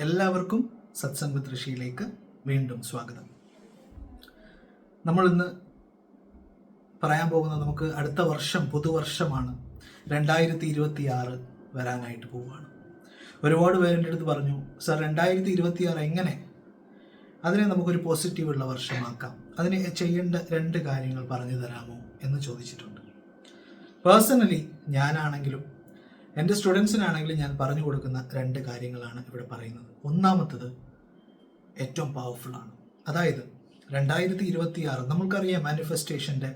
എല്ലാവർക്കും സത്സംഗ് വിത്ത് ഋഷിയിലേക്ക് വീണ്ടും സ്വാഗതം. നമ്മളിന്ന് പറയാൻ പോകുന്നത് നമുക്ക് അടുത്ത വർഷം പുതുവർഷമാണ് 2026 വരാനായിട്ട് പോവുകയാണ്. ഒരുപാട് പേരെൻ്റെ അടുത്ത് പറഞ്ഞു, സർ 2026 എങ്ങനെ അതിനെ നമുക്കൊരു പോസിറ്റീവുള്ള വർഷമാക്കാം, അതിന് ചെയ്യേണ്ട 2 കാര്യങ്ങൾ പറഞ്ഞു തരാമോ എന്ന് ചോദിച്ചിട്ടുണ്ട്. പേഴ്സണലി ഞാനാണെങ്കിലും എൻ്റെ സ്റ്റുഡൻസിനാണെങ്കിലും ഞാൻ പറഞ്ഞു കൊടുക്കുന്ന 2 കാര്യങ്ങളാണ് ഇവിടെ പറയുന്നത്. ഒന്നാമത്തത് ഏറ്റവും പവർഫുള്ളാണ്. അതായത് 2026 നമ്മൾക്കറിയാം, മാനിഫെസ്റ്റേഷൻ്റെ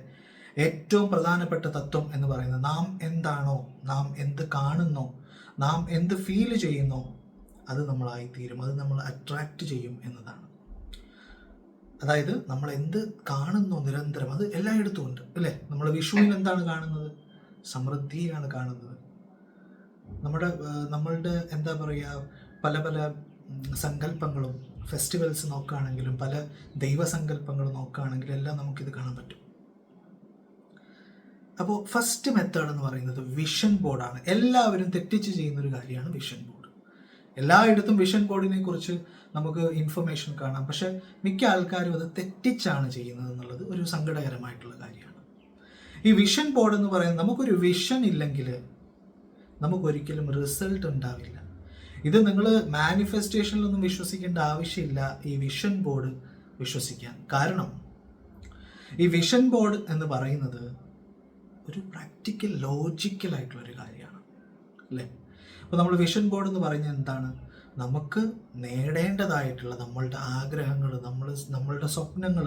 ഏറ്റവും പ്രധാനപ്പെട്ട തത്വം എന്ന് പറയുന്നത് നാം എന്താണോ, നാം എന്ത് കാണുന്നോ, നാം എന്ത് ഫീൽ ചെയ്യുന്നോ അത് നമ്മളായിത്തീരും, അത് നമ്മൾ അട്രാക്റ്റ് ചെയ്യും എന്നതാണ്. അതായത് നമ്മൾ എന്ത് കാണുന്നോ നിരന്തരം, അത് എല്ലായിടത്തും ഉണ്ട് അല്ലേ. നമ്മൾ വിഷുവിൽ എന്താണ് കാണുന്നത്? സമൃദ്ധിയാണ് കാണുന്നത്. നമ്മളുടെ എന്താ പറയുക, പല പല സങ്കല്പങ്ങളും ഫെസ്റ്റിവൽസ് നോക്കുകയാണെങ്കിലും പല ദൈവസങ്കല്പങ്ങൾ നോക്കുകയാണെങ്കിലും എല്ലാം നമുക്കിത് കാണാൻ പറ്റും. അപ്പോൾ ഫസ്റ്റ് മെത്തേഡ് എന്ന് പറയുന്നത് വിഷൻ ബോർഡാണ്. എല്ലാവരും തെറ്റിച്ച് ചെയ്യുന്നൊരു കാര്യമാണ് വിഷൻ ബോർഡ്. എല്ലായിടത്തും വിഷൻ ബോർഡിനെ കുറിച്ച് നമുക്ക് ഇൻഫർമേഷൻ കാണാം, പക്ഷെ മിക്ക ആൾക്കാരും അത് തെറ്റിച്ചാണ് ചെയ്യുന്നത് എന്നുള്ളത് ഒരു സങ്കടകരമായിട്ടുള്ള കാര്യമാണ്. ഈ വിഷൻ ബോർഡ് എന്ന് പറയുന്നത്, നമുക്കൊരു വിഷൻ ഇല്ലെങ്കിൽ നമുക്കൊരിക്കലും റിസൾട്ട് ഉണ്ടാവില്ല. ഇത് നിങ്ങൾ മാനിഫെസ്റ്റേഷനിലൊന്നും വിശ്വസിക്കേണ്ട ആവശ്യമില്ല ഈ വിഷൻ ബോർഡ് വിശ്വസിക്കാൻ. കാരണം ഈ വിഷൻ ബോർഡ് എന്ന് പറയുന്നത് ഒരു പ്രാക്ടിക്കൽ ലോജിക്കലായിട്ടുള്ളൊരു കാര്യമാണ് അല്ലേ. അപ്പോൾ നമ്മൾ വിഷൻ ബോർഡ് എന്ന് പറയുന്നത് എന്താണ്? നമുക്ക് നേടേണ്ടതായിട്ടുള്ള നമ്മളുടെ ആഗ്രഹങ്ങൾ, നമ്മളുടെ സ്വപ്നങ്ങൾ,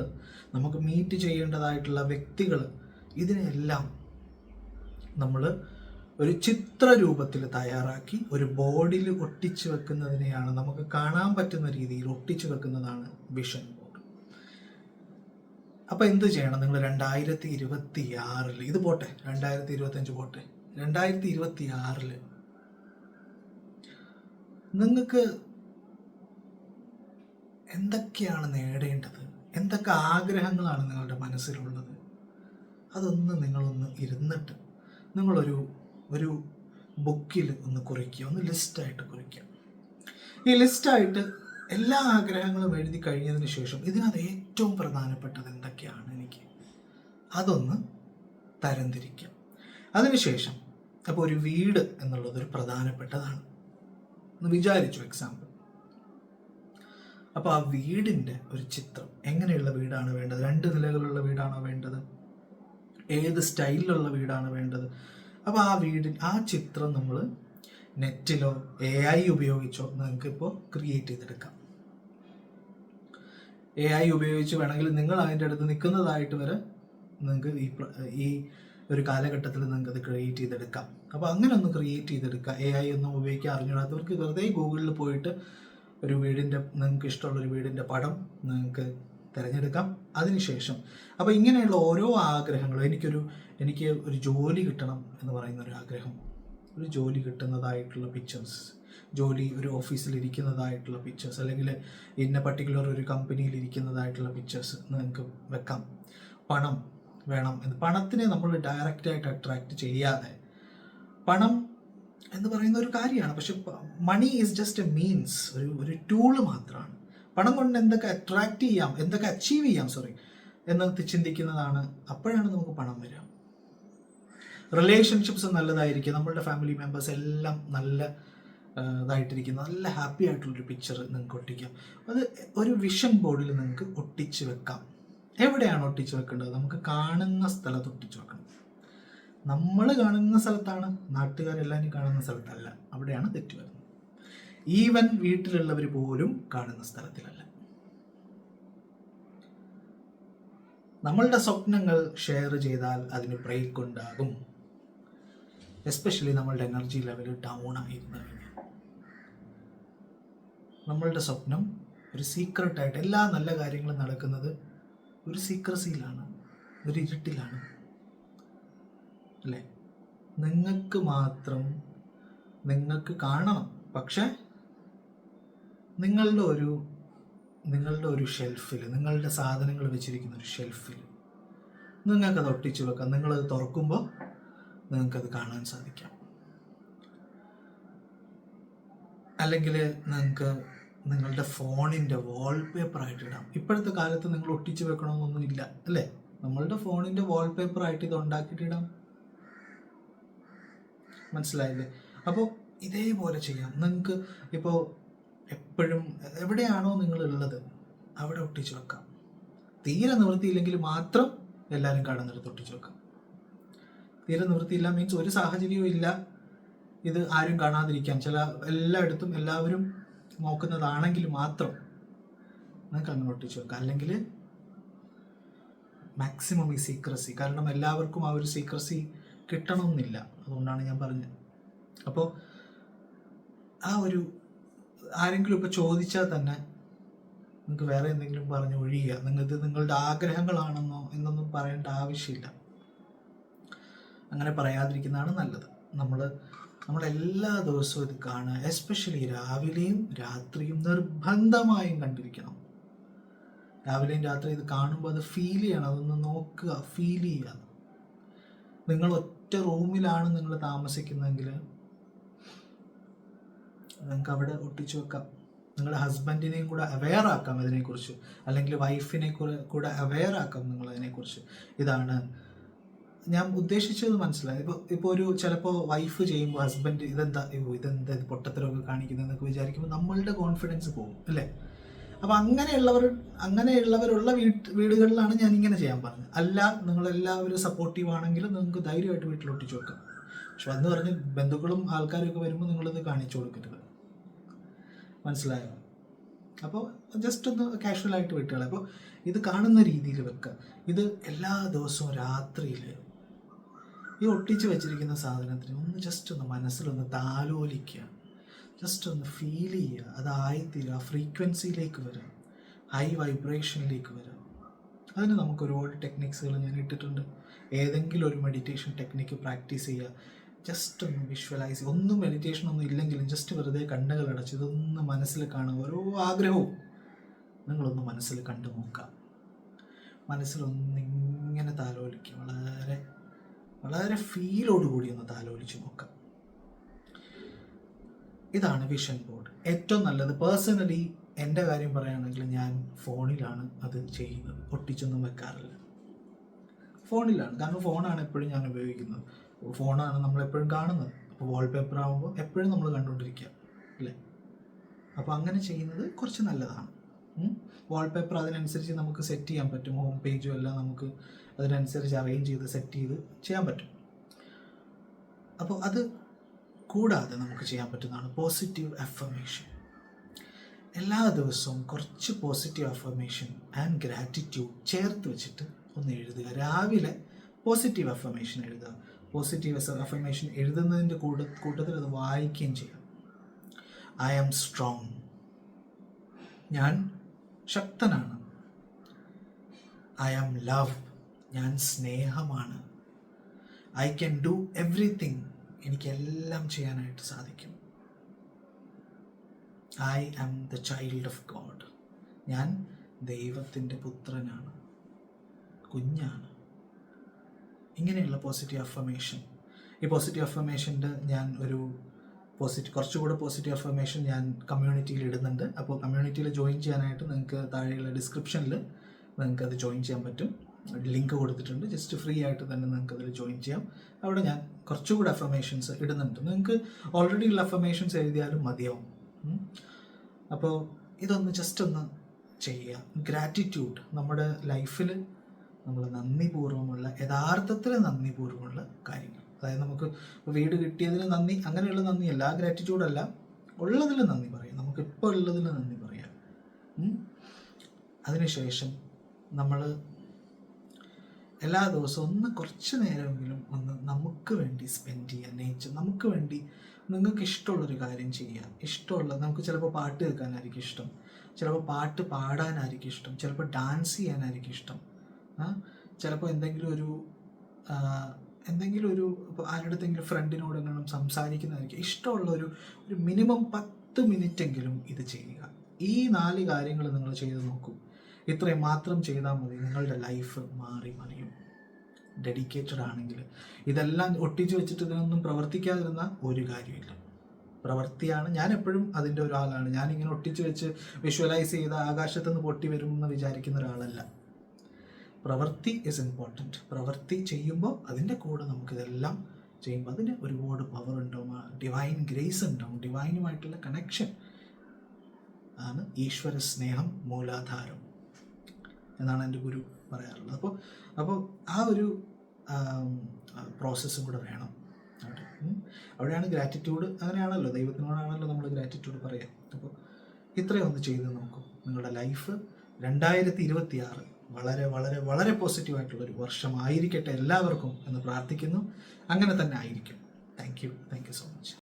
നമുക്ക് മീറ്റ് ചെയ്യേണ്ടതായിട്ടുള്ള വ്യക്തികൾ, ഇതിനെല്ലാം നമ്മൾ ഒരു ചിത്രരൂപത്തിൽ തയ്യാറാക്കി ഒരു ബോർഡിൽ ഒട്ടിച്ചു വെക്കുന്നതിനെയാണ്, നമുക്ക് കാണാൻ പറ്റുന്ന രീതിയിൽ ഒട്ടിച്ചു വെക്കുന്നതാണ് വിഷൻ ബോർഡ്. അപ്പോൾ എന്ത് ചെയ്യണം നിങ്ങൾ 2026 ഇത് പോട്ടെ, 2025 പോട്ടെ, 2026 നിങ്ങൾക്ക് എന്തൊക്കെയാണ് നേടേണ്ടത്, എന്തൊക്കെ ആഗ്രഹങ്ങളാണ് നിങ്ങളുടെ മനസ്സിലുള്ളത്, അതൊന്ന് നിങ്ങളൊന്ന് ഇരുന്നിട്ട് നിങ്ങളൊരു ബുക്കിൽ ഒന്ന് കുറിക്കുക, ഒന്ന് ലിസ്റ്റായിട്ട് കുറിക്കുക. ഈ ലിസ്റ്റായിട്ട് എല്ലാ ആഗ്രഹങ്ങളും എഴുതി കഴിഞ്ഞതിന് ശേഷം ഇതിനകത്ത് ഏറ്റവും പ്രധാനപ്പെട്ടത് എന്തൊക്കെയാണ് എനിക്ക് അതൊന്ന് തരംതിരിക്കാം. അതിനുശേഷം അപ്പോൾ ഒരു വീട് എന്നുള്ളത് ഒരു പ്രധാനപ്പെട്ടതാണ് എന്ന് വിചാരിച്ചു, എക്സാമ്പിൾ. അപ്പോൾ ആ വീടിൻ്റെ ഒരു ചിത്രം, എങ്ങനെയുള്ള വീടാണ് വേണ്ടത്? 2 നിലകളുള്ള വീടാണോ വേണ്ടത്? ഏത് സ്റ്റൈലിലുള്ള വീടാണ് വേണ്ടത്? അപ്പോൾ ആ ചിത്രം നമ്മൾ നെറ്റിലോ AI ഉപയോഗിച്ചോ നിങ്ങൾക്കിപ്പോൾ ക്രിയേറ്റ് ചെയ്തെടുക്കാം. AI ഉപയോഗിച്ച് വേണമെങ്കിൽ നിങ്ങൾ അതിൻ്റെ അടുത്ത് നിൽക്കുന്നതായിട്ട് വരെ നിങ്ങൾക്ക് ഈ ഒരു കാലഘട്ടത്തിൽ നിങ്ങൾക്ക് അത് ക്രിയേറ്റ് ചെയ്തെടുക്കാം. അപ്പോൾ അങ്ങനെ ഒന്ന് ക്രിയേറ്റ് ചെയ്തെടുക്കുക. AI ഒന്നും ഉപയോഗിക്കാൻ അറിഞ്ഞിടാത്തവർക്ക് വെറുതെ ഗൂഗിളിൽ പോയിട്ട് ഒരു വീടിൻ്റെ, നിങ്ങൾക്ക് ഇഷ്ടമുള്ളൊരു വീടിൻ്റെ പടം നിങ്ങൾക്ക് തിരഞ്ഞെടുക്കാം. അതിനുശേഷം അപ്പോൾ ഇങ്ങനെയുള്ള ഓരോ ആഗ്രഹങ്ങളും, എനിക്ക് ഒരു ജോലി കിട്ടണം എന്ന് പറയുന്ന ഒരു ആഗ്രഹം, ഒരു ജോലി കിട്ടുന്നതായിട്ടുള്ള പിക്ചേഴ്സ്, ജോലി ഒരു ഓഫീസിൽ ഇരിക്കുന്നതായിട്ടുള്ള പിക്ചേഴ്സ്, അല്ലെങ്കിൽ ഇന്ന പർട്ടിക്കുലർ ഒരു കമ്പനിയിൽ ഇരിക്കുന്നതായിട്ടുള്ള പിക്ചേഴ്സ് നിങ്ങൾക്ക് വെക്കാം. പണം വേണം എന്ന്, പണത്തിനെ നമ്മൾ ഡയറക്റ്റായിട്ട് അട്രാക്റ്റ് ചെയ്യാതെ, പണം എന്ന് പറയുന്ന ഒരു കാര്യമാണ്, പക്ഷെ money is just a means, ഒരു ടൂള് മാത്രമാണ്. പണം കൊണ്ട് എന്തൊക്കെ അട്രാക്റ്റ് ചെയ്യാം, എന്തൊക്കെ അച്ചീവ് ചെയ്യാം എന്ന് ചിന്തിക്കുന്നതാണ്, അപ്പോഴാണ് നമുക്ക് പണം വരിക. റിലേഷൻഷിപ്സ് നല്ലതായിരിക്കും, നമ്മളുടെ ഫാമിലി മെമ്പേഴ്സ് എല്ലാം നല്ല ഇതായിട്ടിരിക്കുന്ന നല്ല ഹാപ്പി ആയിട്ടുള്ളൊരു പിക്ചർ നിങ്ങൾക്ക് ഒട്ടിക്കാം. അത് ഒരു വിഷൻ ബോർഡിൽ നിങ്ങൾക്ക് ഒട്ടിച്ച് വെക്കാം. എവിടെയാണ് ഒട്ടിച്ച് വെക്കേണ്ടത്? നമുക്ക് കാണുന്ന സ്ഥലത്ത് ഒട്ടിച്ച് വെക്കണം. നമ്മൾ കാണുന്ന സ്ഥലത്താണ്, നാട്ടുകാരെല്ലാവരും കാണുന്ന സ്ഥലത്തല്ല. അവിടെയാണ് തെറ്റ് വരുന്നത്. ഈവൻ വീട്ടിലുള്ളവർ പോലും കാണുന്ന സ്ഥലത്തിലല്ല. നമ്മളുടെ സ്വപ്നങ്ങൾ ഷെയർ ചെയ്താൽ അതിന് ബ്രേക്ക് ഉണ്ടാകും. എസ്പെഷ്യലി നമ്മളുടെ എനർജി ലെവൽ ഡൗൺ ആയിരുന്നു കഴിഞ്ഞാൽ നമ്മളുടെ സ്വപ്നം ഒരു സീക്രട്ടായിട്ട്, എല്ലാ നല്ല കാര്യങ്ങളും നടക്കുന്നത് ഒരു സീക്രസിയിലാണ്, ഒരു ഇരുട്ടിലാണ് അല്ലേ. നിങ്ങൾക്ക് മാത്രം നിങ്ങൾക്ക് കാണണം, പക്ഷെ നിങ്ങളുടെ ഒരു ഷെൽഫിൽ, നിങ്ങളുടെ സാധനങ്ങൾ വെച്ചിരിക്കുന്ന ഒരു ഷെൽഫിൽ നിങ്ങൾക്കത് ഒട്ടിച്ചു വെക്കാം. നിങ്ങളത് തുറക്കുമ്പോൾ നിങ്ങൾക്കത് കാണാൻ സാധിക്കാം. അല്ലെങ്കിൽ നിങ്ങൾക്ക് നിങ്ങളുടെ ഫോണിൻ്റെ വാൾപേപ്പറായിട്ട് ഇടാം. ഇപ്പോഴത്തെ കാലത്ത് നിങ്ങൾ ഒട്ടിച്ച് വെക്കണമെന്നൊന്നുമില്ല അല്ലേ? നമ്മളുടെ ഫോണിൻ്റെ വാൾപേപ്പറായിട്ട് ഇത് ഉണ്ടാക്കിയിട്ടിടാം. മനസ്സിലായില്ലേ? അപ്പോൾ ഇതേപോലെ ചെയ്യാം. നിങ്ങൾക്ക് ഇപ്പോൾ എപ്പോഴും എവിടെയാണോ നിങ്ങളുള്ളത് അവിടെ ഒട്ടിച്ച് വെക്കാം. തീരെ നിവൃത്തിയില്ലെങ്കിൽ മാത്രം എല്ലാവരും കടന്നെടുത്ത് ഒട്ടിച്ച് വെക്കാം. തീരെ നിവൃത്തിയില്ല മീൻസ് ഒരു സാഹചര്യവും ഇല്ല ഇത് ആരും കാണാതിരിക്കാൻ, ചില എല്ലായിടത്തും എല്ലാവരും നോക്കുന്നതാണെങ്കിൽ മാത്രം നിങ്ങൾക്ക് അങ്ങനെ ഒട്ടിച്ച് വെക്കാം. അല്ലെങ്കിൽ മാക്സിമം ഈ സീക്രസി, കാരണം എല്ലാവർക്കും ആ ഒരു സീക്രസി കിട്ടണമെന്നില്ല, അതുകൊണ്ടാണ് ഞാൻ പറഞ്ഞത്. അപ്പോൾ ആ ഒരു ആരെങ്കിലും ഇപ്പോൾ ചോദിച്ചാൽ തന്നെ നിങ്ങൾക്ക് വേറെ എന്തെങ്കിലും പറഞ്ഞ് ഒഴിയുക. നിങ്ങൾക്ക് നിങ്ങളുടെ ആഗ്രഹങ്ങളാണെന്നോ എന്നൊന്നും പറയേണ്ട ആവശ്യമില്ല. അങ്ങനെ പറയാതിരിക്കുന്നതാണ് നല്ലത്. നമ്മളെല്ലാ ദിവസവും ഇത് കാണുക, എസ്പെഷ്യലി രാവിലെയും രാത്രിയും നിർബന്ധമായും കണ്ടിരിക്കണം. രാവിലെയും രാത്രി ഇത് കാണുമ്പോൾ അത് ഫീൽ ചെയ്യണം, അതൊന്ന് നോക്കുക, ഫീൽ ചെയ്യുക. നിങ്ങൾ ഒറ്റ റൂമിലാണ് നിങ്ങൾ താമസിക്കുന്നതെങ്കിൽ നിങ്ങൾക്ക് അവിടെ ഒട്ടിച്ചു വെക്കാം. നിങ്ങളുടെ ഹസ്ബൻഡിനെയും കൂടെ അവെയർ ആക്കാം ഇതിനെക്കുറിച്ച്, അല്ലെങ്കിൽ വൈഫിനെ കൂടെ അവെയർ ആക്കാം നിങ്ങൾ അതിനെക്കുറിച്ച്. ഇതാണ് ഞാൻ ഉദ്ദേശിച്ചത്, മനസ്സിലായി? ഇപ്പോൾ ഒരു ചിലപ്പോൾ വൈഫ് ചെയ്യുമ്പോൾ ഹസ്ബൻഡ് ഇതെന്താ ഇത് പൊട്ടത്തരമൊക്കെ കാണിക്കുന്നതെന്നൊക്കെ വിചാരിക്കുമ്പോൾ നമ്മളുടെ കോൺഫിഡൻസ് പോകും അല്ലേ? അപ്പോൾ അങ്ങനെയുള്ളവരുള്ള വീടുകളിലാണ് ഞാൻ ഇങ്ങനെ ചെയ്യാൻ പറഞ്ഞത്. അല്ല, നിങ്ങളെല്ലാവരും സപ്പോർട്ടീവ് ആണെങ്കിൽ നിങ്ങൾക്ക് ധൈര്യമായിട്ട് വീട്ടിൽ ഒട്ടിച്ചു വെക്കാം. പക്ഷെ അന്ന് പറഞ്ഞ് ബന്ധുക്കളും ആൾക്കാരൊക്കെ വരുമ്പോൾ നിങ്ങളിത് കാണിച്ചു കൊടുക്കരുത്. മനസ്സിലായോ? അപ്പോൾ ജസ്റ്റ് ഒന്ന് കാഷ്വലായിട്ട് വിട്ടുകളെ. അപ്പോൾ ഇത് കാണുന്ന രീതിയിൽ വെക്കുക. ഇത് എല്ലാ ദിവസവും രാത്രിയിൽ ഈ ഒട്ടിച്ച് വെച്ചിരിക്കുന്ന സാധനത്തിന് ഒന്ന് ജസ്റ്റ് ഒന്ന് മനസ്സിലൊന്ന് താലോലിക്കുക, ജസ്റ്റ് ഒന്ന് ഫീൽ ചെയ്യുക. അതായിത്തീരുക, ഫ്രീക്വൻസിയിലേക്ക് വരിക, ഹൈ വൈബ്രേഷനിലേക്ക് വരിക. അതിന് നമുക്ക് ഒരുപാട് ടെക്നിക്സുകൾ ഞാൻ ഇട്ടിട്ടുണ്ട്. ഏതെങ്കിലും ഒരു മെഡിറ്റേഷൻ ടെക്നിക്ക് പ്രാക്ടീസ് ചെയ്യുക, ജസ്റ്റ് ഒന്ന് വിഷ്വലൈസ് ചെയ്യുക. ഒന്നും മെഡിറ്റേഷൻ ഒന്നും ഇല്ലെങ്കിലും ജസ്റ്റ് വെറുതെ കണ്ണുകൾ അടച്ച് ഇതൊന്ന് മനസ്സിൽ കാണുക. ഓരോ ആഗ്രഹവും നിങ്ങളൊന്ന് മനസ്സിൽ കണ്ടു നോക്കുക. മനസ്സിലൊന്നിങ്ങനെ താലോലിക്കുക, വളരെ വളരെ ഫീലോടുകൂടി ഒന്ന് താലോലിച്ച് നോക്കാം. ഇതാണ് വിഷൻ ബോർഡ്. ഏറ്റവും നല്ലത് പേഴ്സണലി എൻ്റെ കാര്യം പറയുകയാണെങ്കിൽ ഞാൻ ഫോണിലാണ് അത് ചെയ്യുന്നത്, ഒട്ടിച്ചൊന്നും വെക്കാറില്ല. ഫോണിലാണ്, കാരണം ഫോണാണ് എപ്പോഴും ഞാൻ ഉപയോഗിക്കുന്നത്. ഫോണാണ് നമ്മളെപ്പോഴും കാണുന്നത്. അപ്പോൾ വാൾപേപ്പർ ആകുമ്പോൾ എപ്പോഴും നമ്മൾ കണ്ടുകൊണ്ടിരിക്കുക അല്ലേ? അപ്പോൾ അങ്ങനെ ചെയ്യുന്നത് കുറച്ച് നല്ലതാണ്. വാൾപേപ്പർ അതിനനുസരിച്ച് നമുക്ക് സെറ്റ് ചെയ്യാൻ പറ്റും. ഹോം പേജും എല്ലാം നമുക്ക് അതിനനുസരിച്ച് അറേഞ്ച് ചെയ്ത് സെറ്റ് ചെയ്ത് ചെയ്യാൻ പറ്റും. അപ്പോൾ അത് കൂടാതെ നമുക്ക് ചെയ്യാൻ പറ്റുന്നതാണ് പോസിറ്റീവ് അഫർമേഷൻ. എല്ലാ ദിവസവും കുറച്ച് പോസിറ്റീവ് അഫർമേഷൻ ആൻഡ് ഗ്രാറ്റിറ്റ്യൂഡ് ചേർത്ത് വെച്ചിട്ട് ഒന്ന് എഴുതുക. രാവിലെ പോസിറ്റീവ് അഫർമേഷൻ എഴുതുക. പോസിറ്റീവ് അഫർമേഷൻ എഴുതുന്നതിൻ്റെ കൂട്ടത്തിൽ അത് വായിക്കുകയും ചെയ്യാം. ഐ ആം സ്ട്രോങ്, ഞാൻ ശക്തനാണ്. ഐ ആം ലവ്, ഞാൻ സ്നേഹമാണ്. ഐ ക്യാൻ ഡു എവ്രിതിങ്, എനിക്കെല്ലാം ചെയ്യാനായിട്ട് സാധിക്കും. I am the child of God, ഞാൻ ദൈവത്തിൻ്റെ പുത്രനാണ്, കുഞ്ഞാണ്. ഇങ്ങനെയുള്ള പോസിറ്റീവ് അഫർമേഷൻ. ഈ പോസിറ്റീവ് അഫർമേഷൻ്റെ ഞാൻ ഒരു കുറച്ചുകൂടെ പോസിറ്റീവ് അഫർമേഷൻ ഞാൻ കമ്മ്യൂണിറ്റിയിൽ ഇടുന്നുണ്ട്. അപ്പോൾ കമ്മ്യൂണിറ്റിയിൽ ജോയിൻ ചെയ്യാനായിട്ട് നിങ്ങൾക്ക് താഴെയുള്ള ഡിസ്ക്രിപ്ഷനിൽ നിങ്ങൾക്ക് അത് ജോയിൻ ചെയ്യാൻ പറ്റും. ലിങ്ക് കൊടുത്തിട്ടുണ്ട്. ജസ്റ്റ് ഫ്രീ ആയിട്ട് തന്നെ നിങ്ങൾക്ക് അതിൽ ജോയിൻ ചെയ്യാം. അവിടെ ഞാൻ കുറച്ചുകൂടെ അഫർമേഷൻസ് ഇടുന്നുണ്ട്. നിങ്ങൾക്ക് ഓൾറെഡി ഉള്ള അഫർമേഷൻസ് എഴുതിയാലും മതിയാവും. അപ്പോൾ ഇതൊന്ന് ജസ്റ്റ് ഒന്ന് ചെയ്യുക. ഗ്രാറ്റിറ്റ്യൂഡ്, നമ്മുടെ ലൈഫിൽ നമ്മൾ നന്ദിപൂർവ്വമുള്ള, യഥാർത്ഥത്തിൽ നന്ദിപൂർവ്വമുള്ള കാര്യങ്ങൾ. അതായത് നമുക്ക് വീട് കിട്ടിയതിന് നന്ദി, അങ്ങനെയുള്ള നന്ദിയല്ല, ആ ഗ്രാറ്റിറ്റ്യൂഡല്ല, ഉള്ളതിൽ നന്ദി പറയാം. നമുക്കിപ്പോൾ ഉള്ളതിൽ നന്ദി പറയാം. അതിനുശേഷം നമ്മൾ എല്ലാ ദിവസവും ഒന്ന് കുറച്ച് നേരമെങ്കിലും ഒന്ന് നമുക്ക് വേണ്ടി സ്പെൻഡ് ചെയ്യുക. നേച്ചർ നമുക്ക് വേണ്ടി നിങ്ങൾക്ക് ഇഷ്ടമുള്ളൊരു കാര്യം ചെയ്യുക. നമുക്ക് ചിലപ്പോൾ പാട്ട് കേൾക്കാനായിരിക്കും ഇഷ്ടം, ചിലപ്പോൾ പാട്ട് പാടാനായിരിക്കും ഇഷ്ടം, ചിലപ്പോൾ ഡാൻസ് ചെയ്യാനായിരിക്കും ഇഷ്ടം, ചിലപ്പോൾ എന്തെങ്കിലും ഒരു ആരുടെങ്കിലും ഫ്രണ്ടിനോടെങ്കിലും സംസാരിക്കുന്നതായിരിക്കും ഇഷ്ടമുള്ള ഒരു മിനിമം 10 മിനിറ്റെങ്കിലും ഇത് ചെയ്യുക. ഈ 4 കാര്യങ്ങൾ നിങ്ങൾ ചെയ്ത് നോക്കൂ. ഇത്രയും മാത്രം ചെയ്താൽ മതി, നിങ്ങളുടെ ലൈഫ് മറിയും. ഡെഡിക്കേറ്റഡ് ആണെങ്കിൽ, ഇതെല്ലാം ഒട്ടിച്ച് വെച്ചിട്ട് ഇതിനൊന്നും പ്രവർത്തിക്കാതിരുന്ന ഒരു കാര്യമില്ല. പ്രവൃത്തിയാണ്. ഞാൻ എപ്പോഴും അതിൻ്റെ ഒരാളാണ്. ഞാനിങ്ങനെ ഒട്ടിച്ച് വെച്ച് വിഷ്വലൈസ് ചെയ്ത് ആകാശത്തുനിന്ന് പൊട്ടി വരുമെന്ന് വിചാരിക്കുന്ന ഒരാളല്ല. പ്രവൃത്തി ഇസ് ഇമ്പോർട്ടൻറ്റ്. പ്രവൃത്തി ചെയ്യുമ്പോൾ അതിൻ്റെ കൂടെ നമുക്കിതെല്ലാം ചെയ്യുമ്പോൾ അതിന് ഒരുപാട് പവർ ഉണ്ടാവും, ഡിവൈൻ ഗ്രേസ് ഉണ്ടാവും, ഡിവൈനുമായിട്ടുള്ള കണക്ഷൻ ആണ് ഈശ്വര സ്നേഹം മൂലാധാരം എന്നാണ് എൻ്റെ ഗുരു പറയാറുള്ളത്. അപ്പോൾ ആ ഒരു പ്രോസസ്സും കൂടെ വേണം അവിടെ. അവിടെയാണ് ഗ്രാറ്റിറ്റ്യൂഡ്. അങ്ങനെയാണല്ലോ, ദൈവത്തിനോടാണല്ലോ നമ്മൾ ഗ്രാറ്റിറ്റ്യൂഡ് പറയുക. അപ്പോൾ ഇത്രയും ഒന്ന് ചെയ്ത് നോക്കും. നിങ്ങളുടെ ലൈഫ് 2026 വളരെ വളരെ വളരെ പോസിറ്റീവായിട്ടുള്ളൊരു വർഷമായിരിക്കട്ടെ എല്ലാവർക്കും എന്ന് പ്രാർത്ഥിക്കുന്നു. അങ്ങനെ തന്നെ ആയിരിക്കും. Thank you so much.